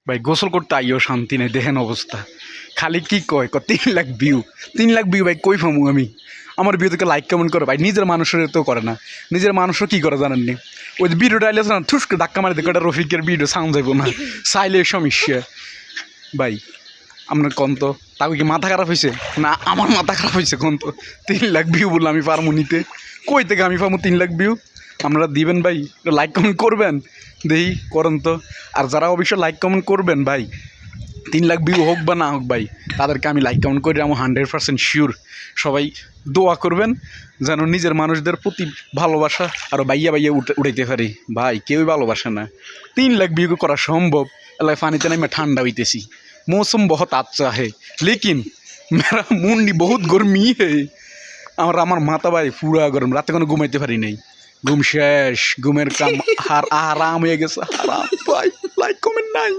ভাই গোসল করতে আইও শান্তি নেই, দেখেন অবস্থা। খালি কি কয় 3 লাখ ভিউ, 3 লাখ ভিউ ভাই কই পামু আমি? আমার ভিউ থেকে লাইক কেমন করে ভাই? নিজের মানুষের তো করে না, নিজের মানুষও কী করে জানেননি? ওই ভিডিওটা আইলে না ঠুসকে ধাক্কা মারি দেখো, ওটা রফিকের ভিডিও সাউন্ড যাইব না, চাইলে সমস্যা। ভাই আপনার কোন তো তাও কি মাথা খারাপ হয়েছে না? আমার মাথা খারাপ হয়েছে কোন তো? 3 লাখ ভিউ বললাম আমি পারবো নিতে, কই থেকে আমি পাবো 3 লাখ ভিউ? আপনারা দিবেন ভাই, লাইক কমেন্ট করবেন, দেখি করেন তো। আর যারা অবশ্যই লাইক কমেন্ট করবেন ভাই, 3 লাখ ভিউ হোক বা না হোক ভাই, তাদেরকে আমি লাইক কমেন্ট করে আমার 100% শিওর। সবাই দোয়া করবেন যেন নিজের মানুষদের প্রতি ভালোবাসা আরও বাইয়া বাইয়া উঠাইতে পারি। ভাই কেউই ভালোবাসে না, 3 লাখ ভিউ করা সম্ভব? এলাকায় পানিতে নামে ঠান্ডা হইতেছি, मौसम बहुत अच्छा है लेकिन मेरा मुंडी बहुत गर्मी है। আমার মাথা ভাই পুরা গরম, রাতে কোনো ঘুমাইতে পারি নাই, ঘুম শেষ, ঘুমের কাম হারাম হয়ে গেছে, হারাম ভাই। লাইক কমেন্ট নাই।